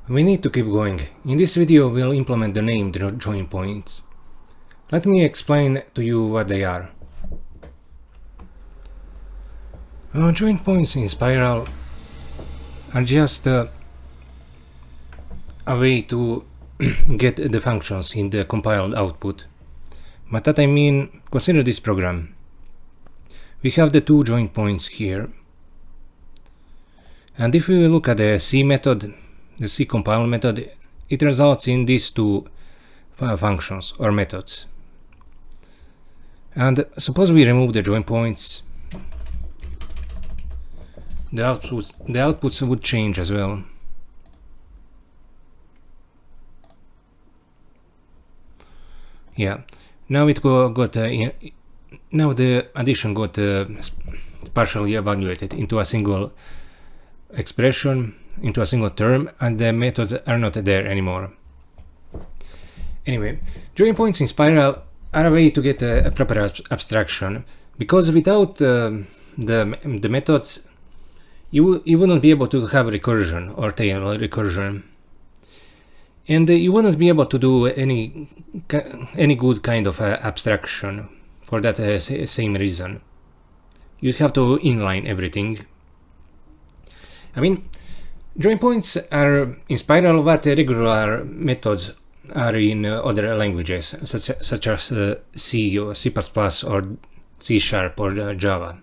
We need to keep going. In this video we'll implement the named join points. Let me explain to you what they are. Join points in Spiral are just a way to get the functions in the compiled output. But that I mean, consider this program. We have the two join points here. And if we look at the C method, the C compile method, it results in these two functions or methods. And suppose we remove the join points, the outputs would change as well. Yeah, now it now the addition got partially evaluated into a single expression, into a single term, and the methods are not there anymore. Anyway, join points in Spiral are a way to get a proper abstraction, because without the methods you wouldn't be able to have recursion or tail recursion, and you wouldn't be able to do any good kind of abstraction for that same reason. You'd have to inline everything. I mean, join points are in Spiral what regular methods are in other languages, such as C or C++ or C# or Java.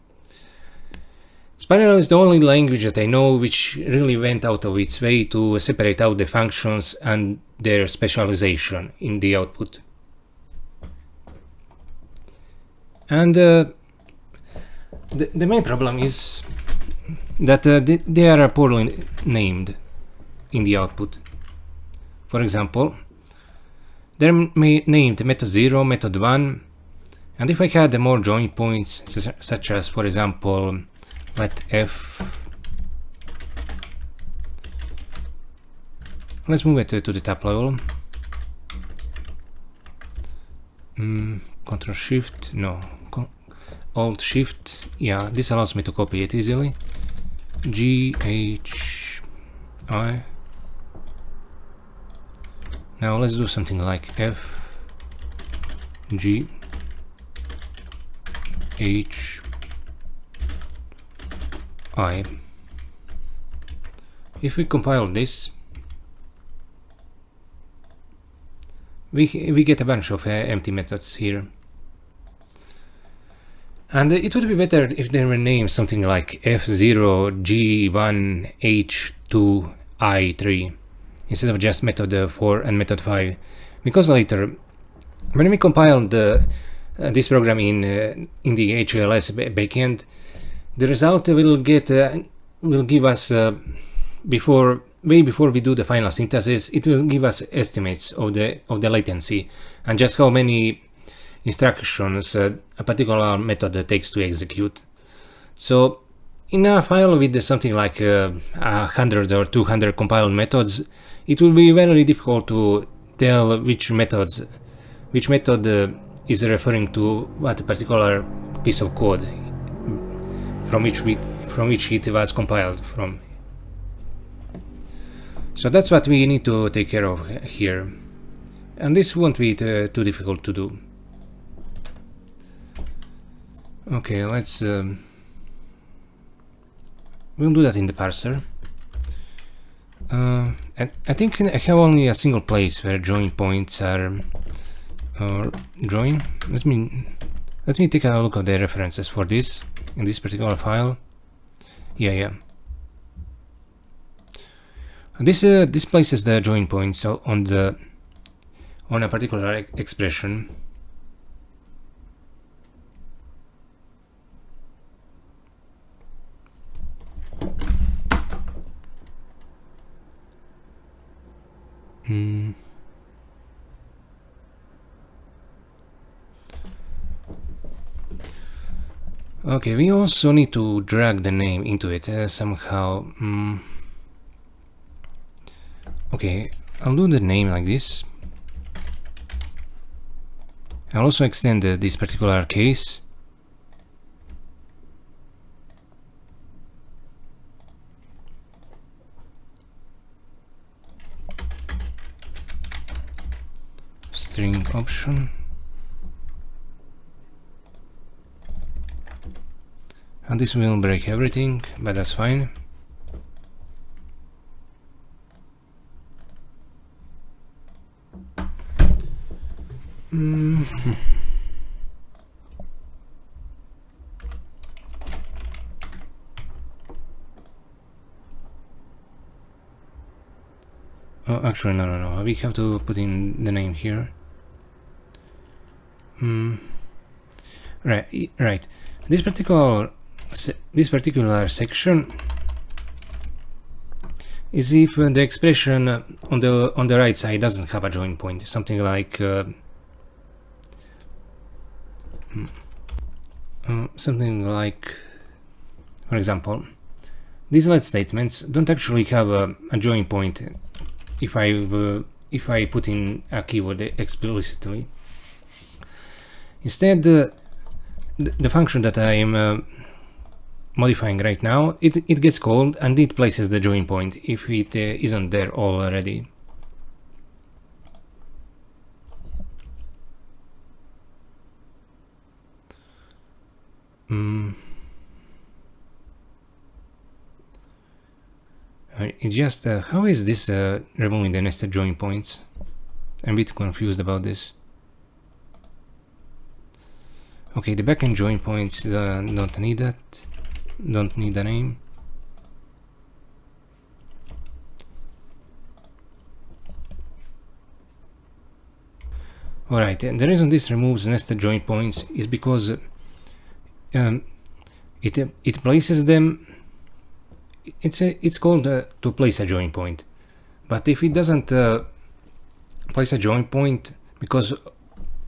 Spiral is the only language that I know which really went out of its way to separate out the functions and their specialization in the output. And the main problem is that they are poorly named in the output. For example, they're named method 0, method 1, and if I had more join points, such as, for example, let f, let's move it to the top level. Control Shift, no, Alt Shift, yeah, this allows me to copy it easily. G H I. Now let's do something like F G H I. If we compile this, we get a bunch of empty methods here. And it would be better if they were named something like F0, G1, H2, I3 instead of just method 4 and method 5, because later when we compile this program in the HLS backend, the result will give us way before we do the final synthesis, it will give us estimates of the latency and just how many instructions a particular method takes to execute. So in a file with something like 100 or 200 compiled methods, it will be very difficult to tell which method is referring to what particular piece of code from which it was compiled from. So that's what we need to take care of here, and this won't be too difficult to do. Okay, let's we'll do that in the parser. I think I have only a single place where join points are join. Let me take a look at the references for this in this particular file. Yeah. This places the join points on a particular expression. Okay, we also need to drag the name into it somehow. Okay, I'll do the name like this. I'll also extend this particular case. string option. And this will break everything, but that's fine. Oh, actually, no. We have to put in the name here. Right. This particular section is if the expression on the right side doesn't have a join point, something like for example, these let statements don't actually have a join point if I put in a keyword explicitly. Instead, the function that I am modifying right now, it gets called and it places the join point if it isn't there already. It's just how is this removing the nested join points? I'm a bit confused about this. Okay, the backend join points don't need that. Don't need a name. Alright, the reason this removes nested join points is because it places them. It's called to place a join point, but if it doesn't place a join point because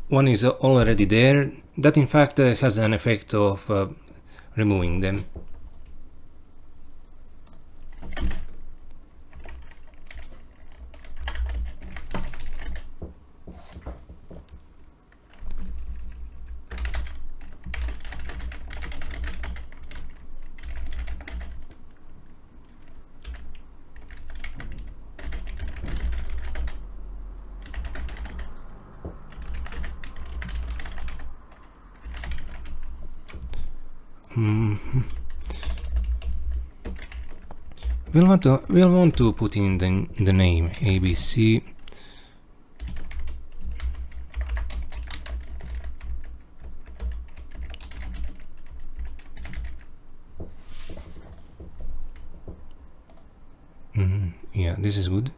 one is already there, that in fact has an effect of removing them. We'll want to put in the name ABC. Yeah, this is good.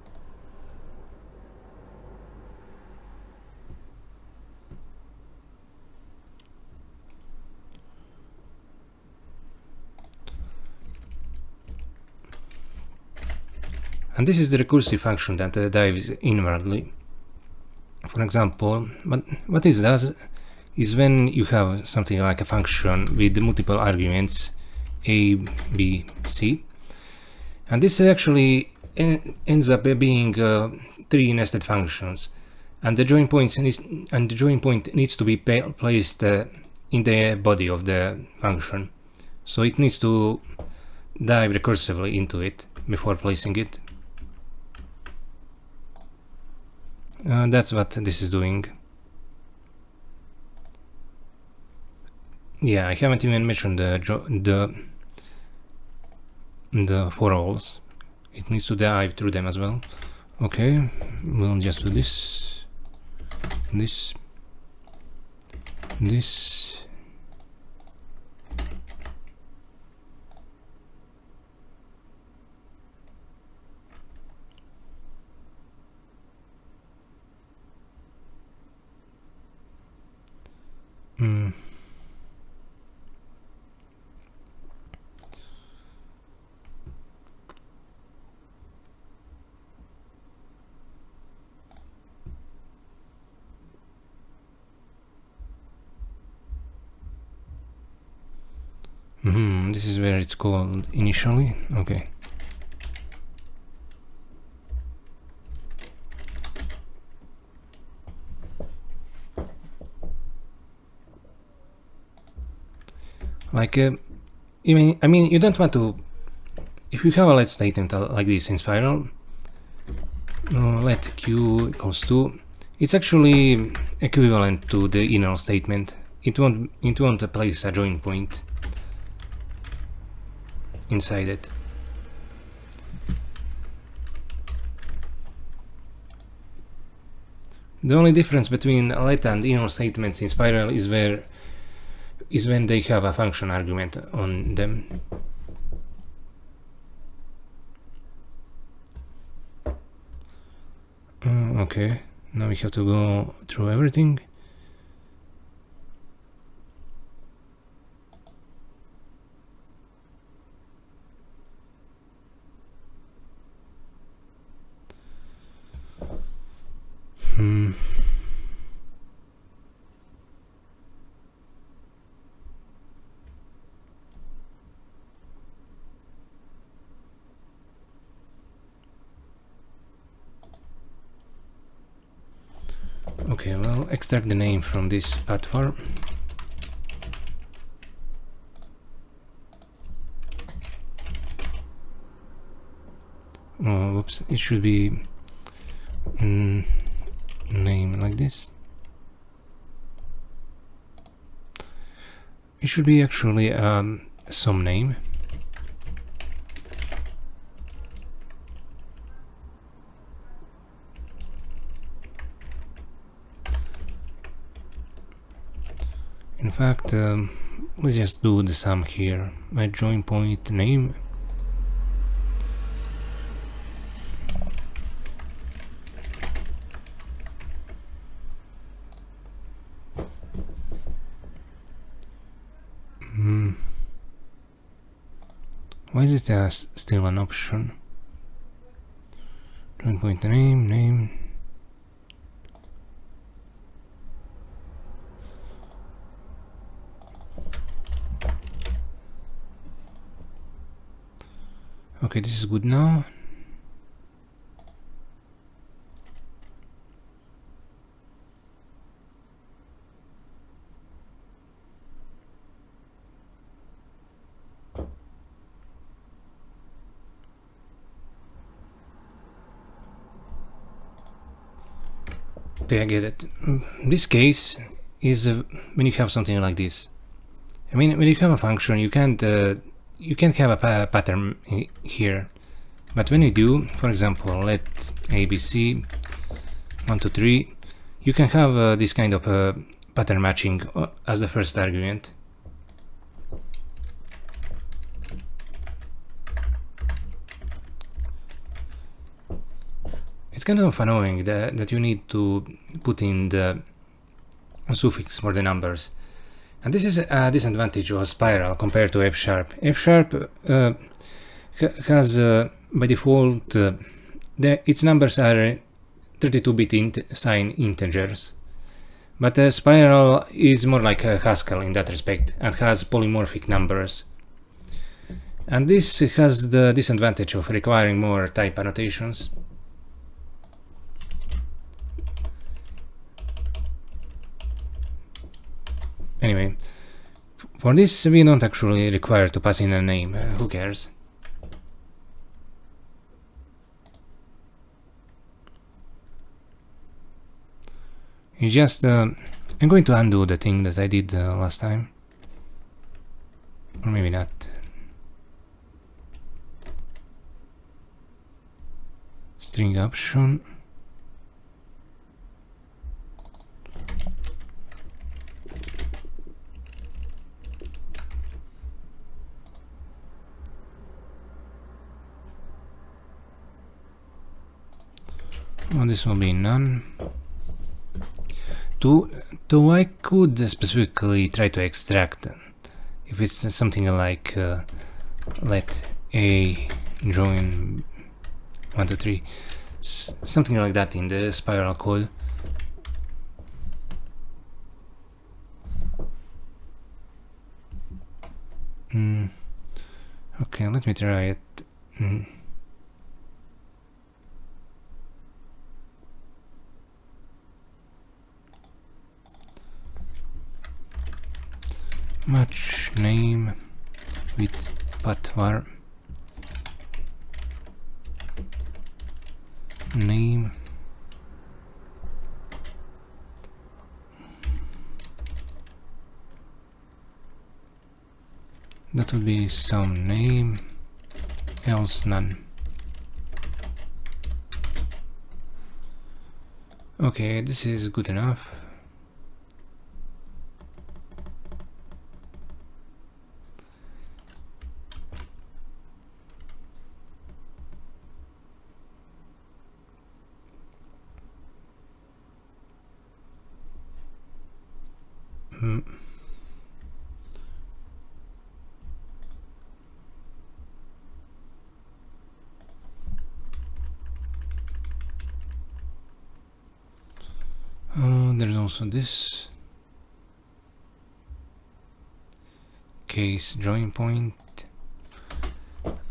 And this is the recursive function that dives inwardly. For example, what this does is when you have something like a function with multiple arguments a, b, c, and this actually ends up being 3 nested functions, and the join point needs to be placed in the body of the function, so it needs to dive recursively into it before placing it. That's what this is doing. Yeah, I haven't even mentioned the for alls. It needs to dive through them as well. Okay, we'll just do this, this. This is where it's called initially. Okay. Like, I mean, you don't want to. If you have a let statement like this in Spiral, let q equals 2, It's actually equivalent to the inner statement. It won't place a join point inside it. The only difference between let and inner statements in Spiral is when they have a function argument on them. Okay, now we have to go through everything. Okay, well, extract the name from this pathwar. Oh, whoops, it should be name like this. It should be actually some name. In fact, let's just do the sum here. My join point name. Why is it still an option? Join point name. Okay, this is good now. Okay, I get it. This case is when you have something like this. I mean, when you have a function, you can't have a pattern here. But when you do, for example, let ABC 1, 2, 3, you can have this kind of pattern matching as the first argument. It's kind of annoying that you need to put in the suffix for the numbers. And this is a disadvantage of Spiral compared to F#. F# has by default its numbers are 32-bit sign integers, but Spiral is more like Haskell in that respect and has polymorphic numbers. And this has the disadvantage of requiring more type annotations. Anyway, for this we don't actually require to pass in a name, who cares? It's just, I'm going to undo the thing that I did last time. Or maybe not. String option. Well, this will be none. Though I could specifically try to extract if it's something like let A join 1, 2, 3, something like that in the Spiral code. Okay, let me try it. Match name with pathwar name what would be some name, else none. Okay, this is good enough. There's also this case join point.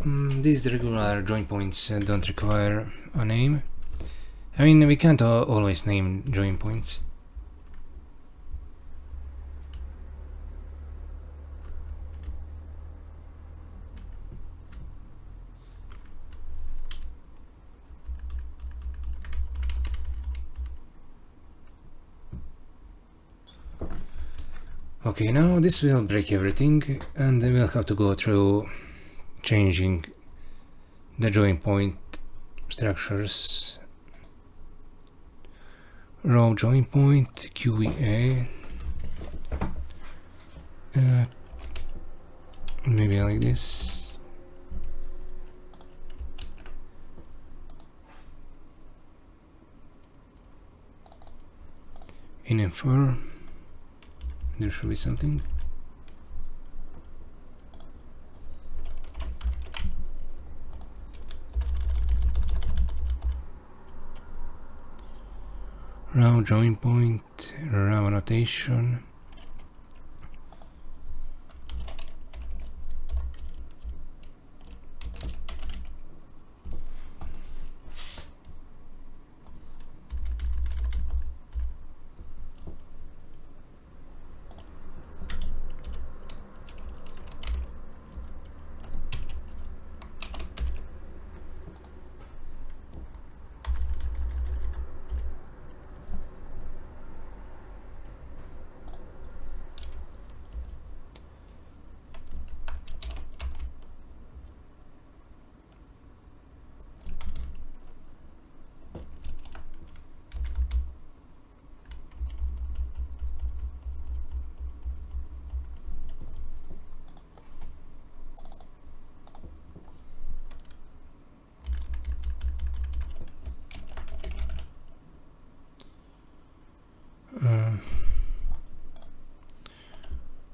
These regular join points don't require a name. I mean, we can't always name join points. Okay, now this will break everything, and then we'll have to go through changing the join point structures. Row join point, QEA, maybe like this. In F4 there should be something. Row join point, row annotation.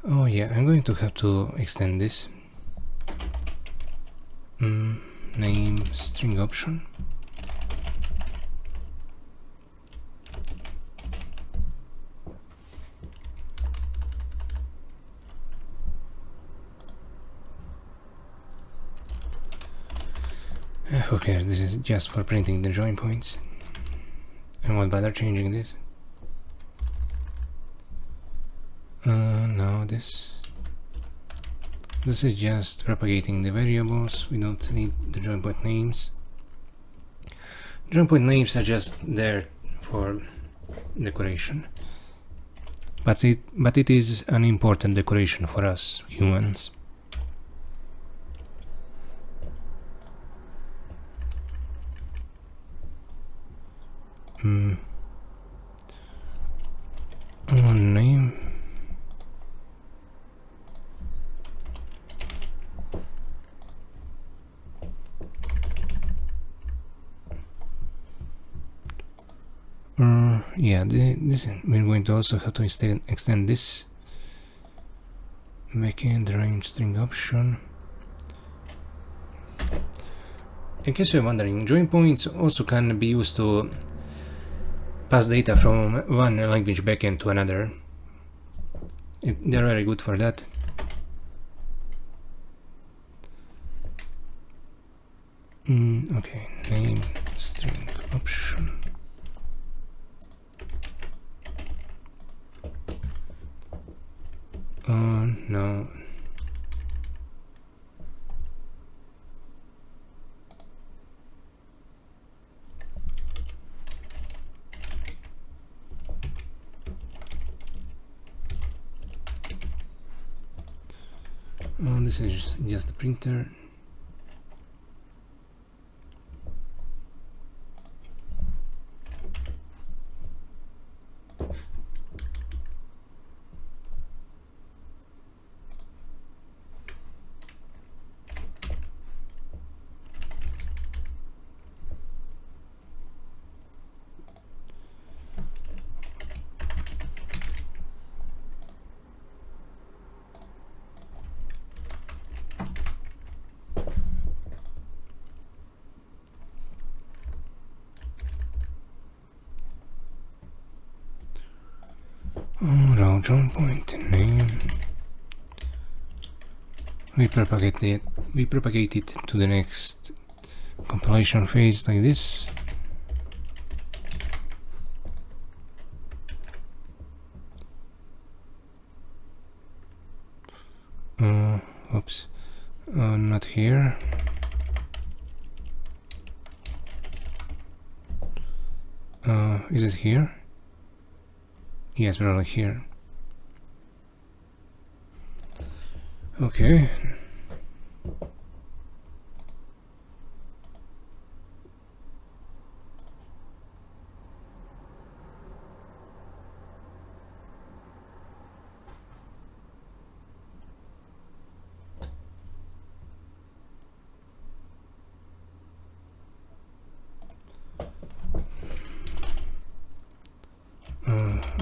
Oh yeah, I'm going to have to extend this. Name string option. Who cares, this is just for printing the join points. I won't bother changing this. No, this is just propagating the variables. We don't need the join point names. Join point names are just there for decoration, but it is an important decoration for us humans. Name. Yeah, this we're going to also have to extend this backend range string option. In case you're wondering, join points also can be used to pass data from one language backend to another. They're very good for that. Okay, name string option. No. Oh, this is just the printer. Raw join point name. We propagate it to the next compilation phase like this. Oops, not here. Is it here? Yes, probably here. Okay.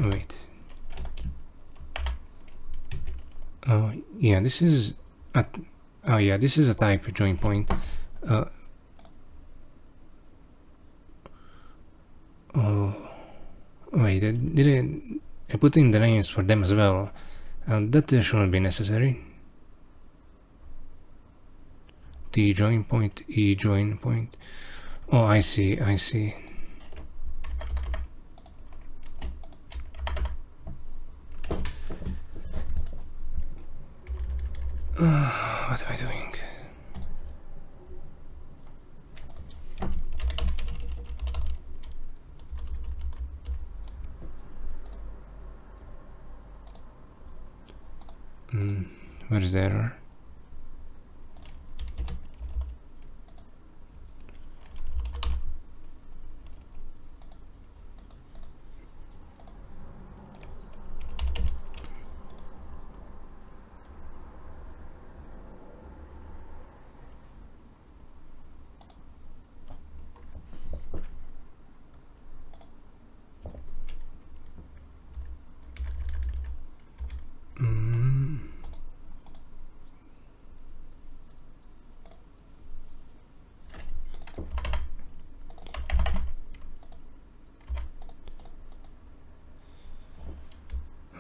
Wait. Yeah, this is a. Oh yeah, this is a type join point. Oh, wait. Did I put in the names for them as well? That shouldn't be necessary. T join point, E join point. Oh, I see. What am I doing? Where is the error?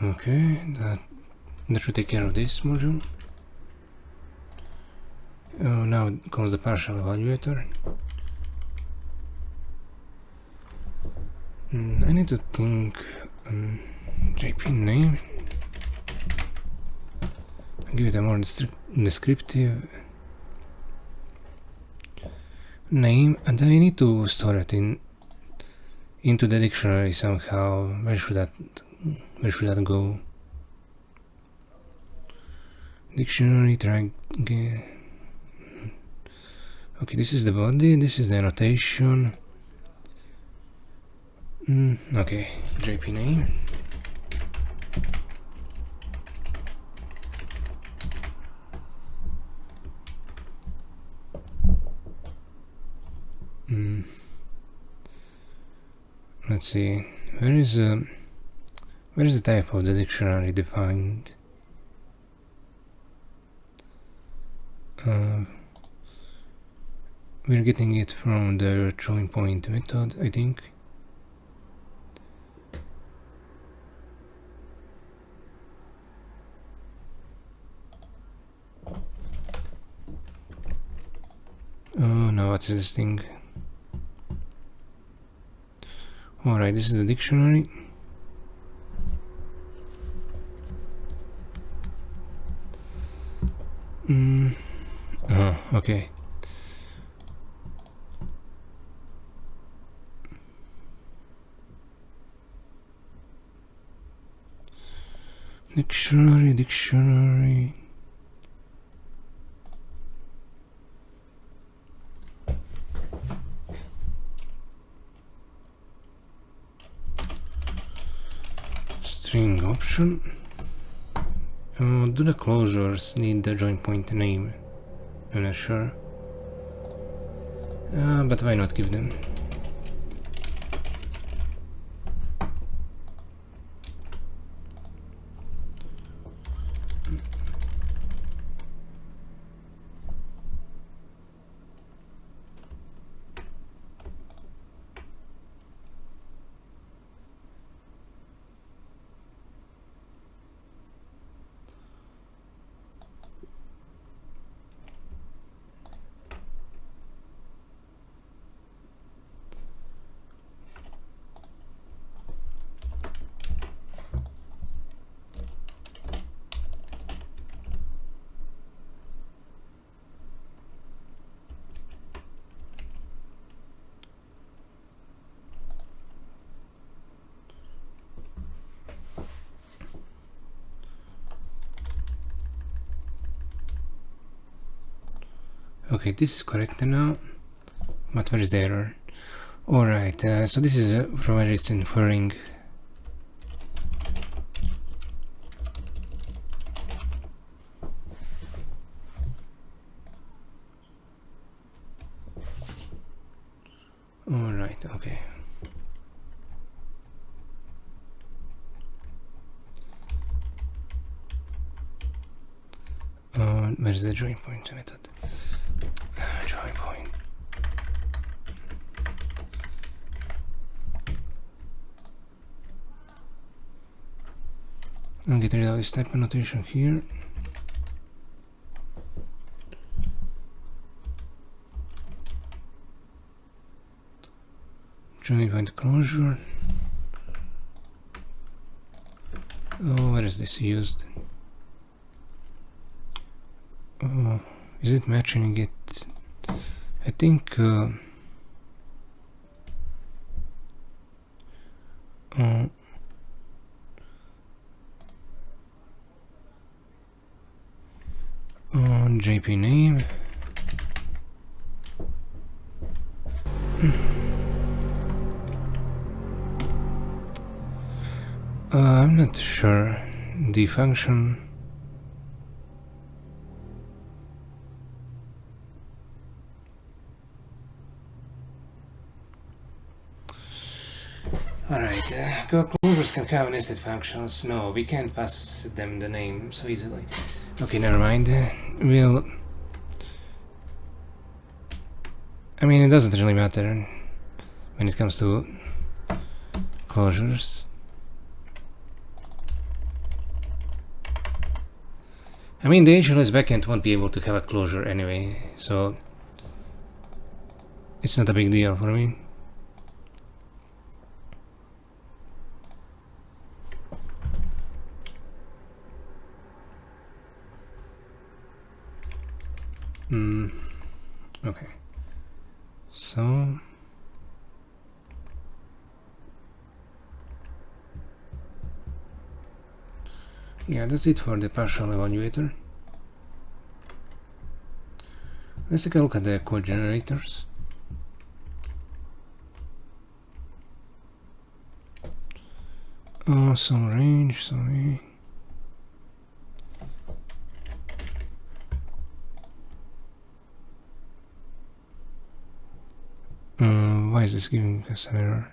Okay, that should take care of this module. Now comes the partial evaluator. I need to think. JP name. Give it a more descriptive name, and I need to store it into the dictionary somehow. Where should that go? Dictionary track. Okay, this is the body, this is the annotation. Okay, JP name. Let's see. Where is the type of the dictionary defined? We're getting it from the join point method, I think. Oh no, what is this thing? Alright, this is the dictionary. Okay. Dictionary. string option. Do the closures need the join point name? I'm not sure. But why not give them? Okay, this is correct now. But where is the error? Alright, so this is from where it's inferring. Alright, okay. Where's the join point method? Join point. I'll get rid of this type annotation here. Join point closure. Oh, where is this used? Is it matching it? I think on JP name. I'm not sure. The function. Alright, closures can have nested functions. No, we can't pass them the name so easily. Okay, never mind. We'll... I mean, it doesn't really matter when it comes to closures. I mean, the HLS backend won't be able to have a closure anyway, so it's not a big deal for me. Okay, so yeah, that's it for the partial evaluator. Let's take a look at the code generators. Some range, sorry. Why is this giving us an error?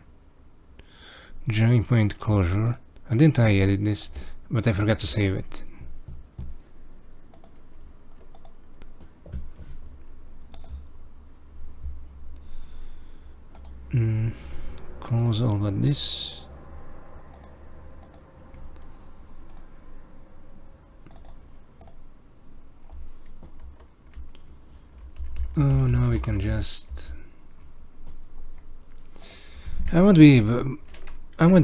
Join point closure. Didn't I edit this? But I forgot to save it. Close all but this. Oh, now we can just... I won't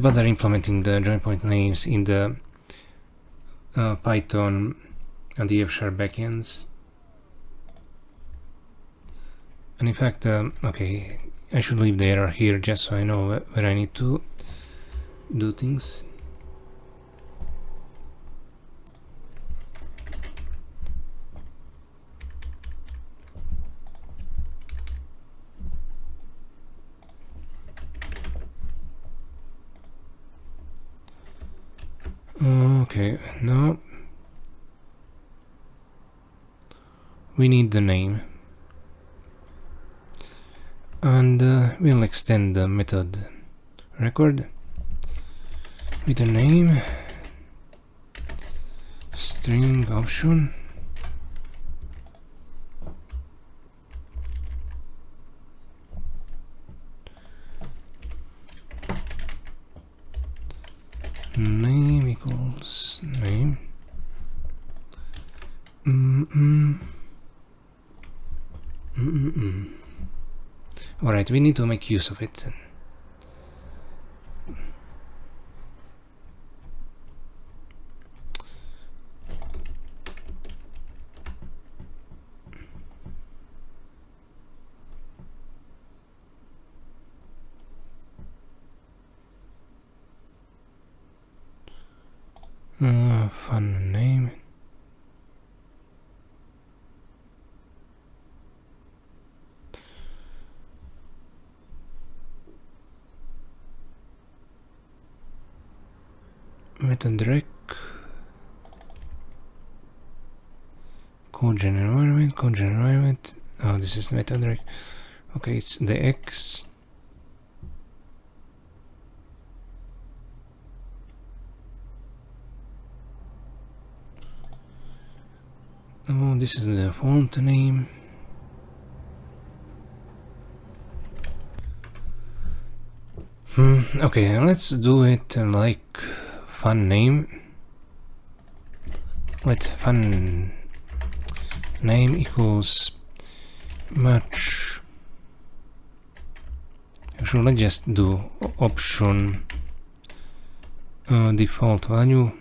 bother implementing the join point names in the Python and the F# backends. And in fact, okay, I should leave the error here just so I know where I need to do things. Okay, now we need the name, and we'll extend the method record with the name string option name equals name. Alright, we need to make use of it. Fun name. Method rec. Code environment. Oh, this is the method rec. Okay, it's the X. Oh, this is the font name. Okay, let's do it like fun name. Let fun name equals match. Actually, let's just do option default value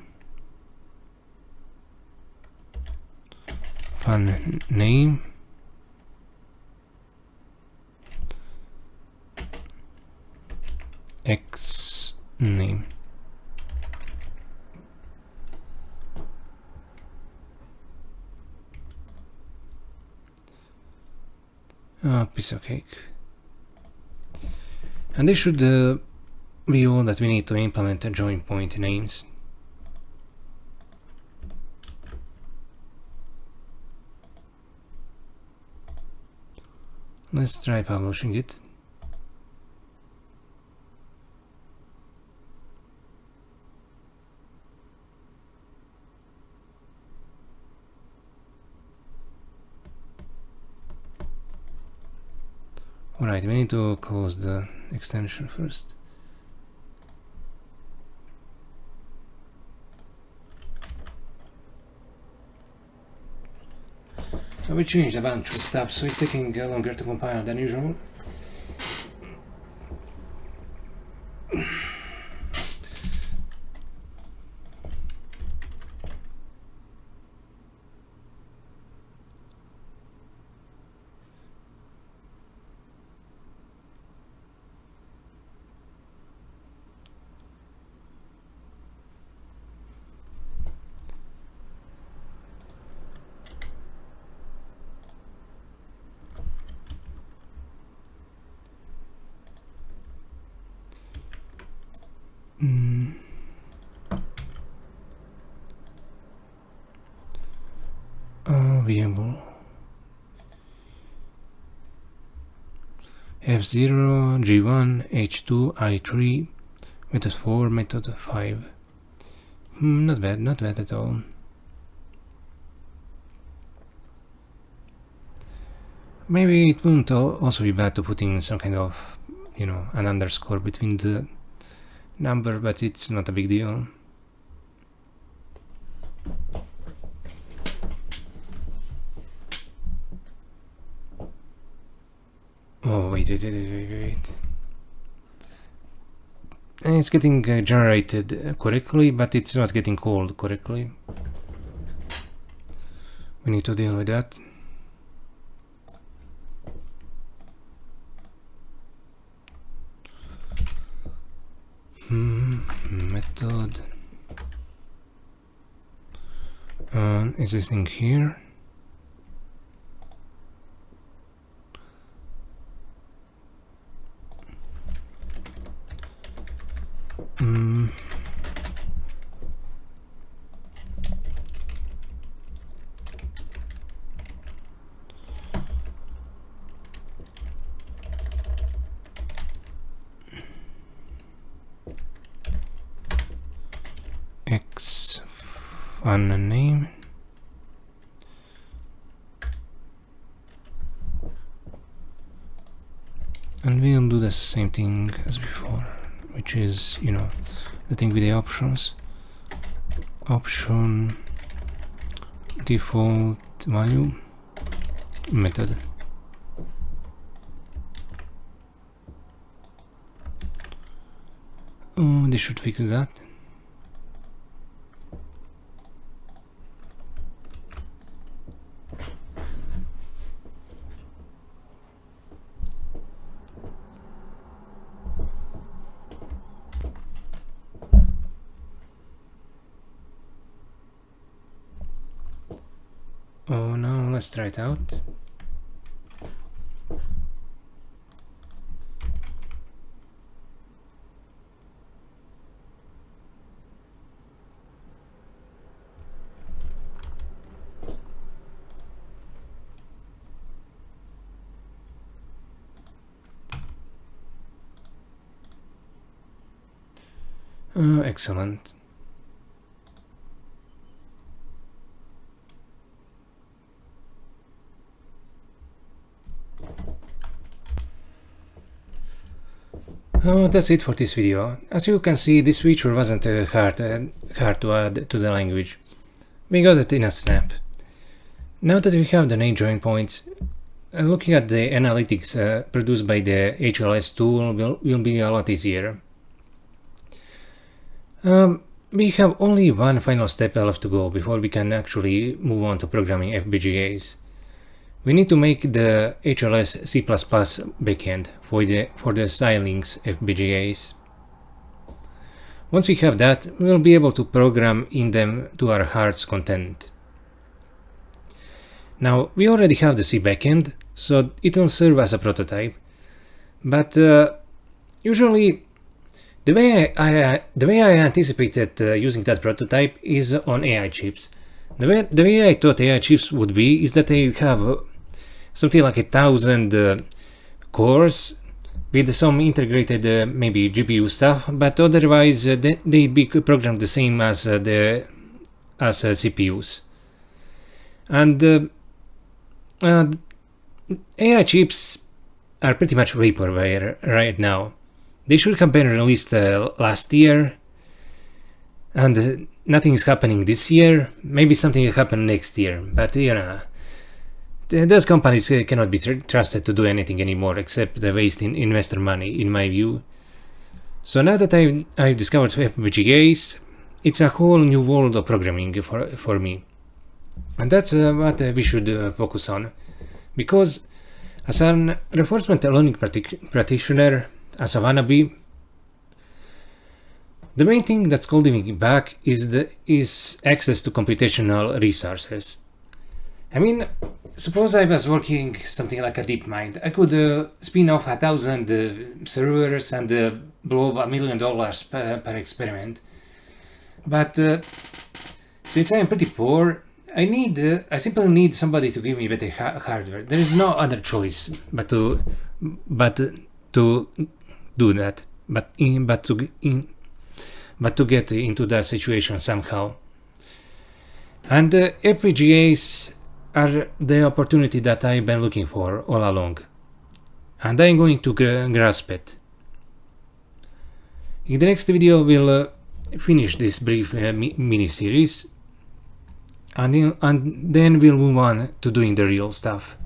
fun name X name. Piece of cake. And this should be all that we need to implement the join point names. Let's try publishing it. Alright, we need to close the extension first. So we changed a bunch of stuff, so it's taking longer to compile than usual. Variable F0, G1, H2, I3, method 4, method 5. Not bad at all. Maybe it wouldn't also be bad to put in some kind of, an underscore between the number, but it's not a big deal. Oh, wait. It's getting generated correctly, but it's not getting called correctly. We need to deal with that. Method. Is this thing here? X fun name. And we'll do the same thing as before, which is, you know, the thing with the options. Option default value method. Oh, this should fix that. Oh, now let's try it out. Excellent. Oh, that's it for this video. As you can see, this feature wasn't hard to add to the language. We got it in a snap. Now that we have the name join points, looking at the analytics produced by the HLS tool will be a lot easier. We have only one final step left to go before we can actually move on to programming FPGAs. We need to make the HLS C++ backend for the Xilinx FPGAs. Once we have that, we'll be able to program in them to our heart's content. Now, we already have the C backend, so it will serve as a prototype. But usually, the way I anticipated using that prototype is on AI chips. The way I thought AI chips would be is that they have something like 1,000 cores with some integrated maybe GPU stuff, but otherwise they'd be programmed the same as CPUs. And AI chips are pretty much vaporware right now. They should have been released last year, and nothing is happening this year. Maybe something will happen next year, but you know, those companies cannot be trusted to do anything anymore except waste investor money, in my view. So now that I've discovered FPGAs, it's a whole new world of programming for me. And that's what we should focus on. Because as an reinforcement learning practitioner, as a wannabe, the main thing that's holding me back is access to computational resources. I mean, suppose I was working something like a DeepMind. I could spin off 1,000 servers and blow $1 million per experiment. But since I am pretty poor, I simply need somebody to give me better hardware. There is no other choice but to do that. But to get into that situation somehow. And FPGAs are the opportunity that I've been looking for all along, and I'm going to grasp it. In the next video we'll finish this brief mini-series, and then we'll move on to doing the real stuff.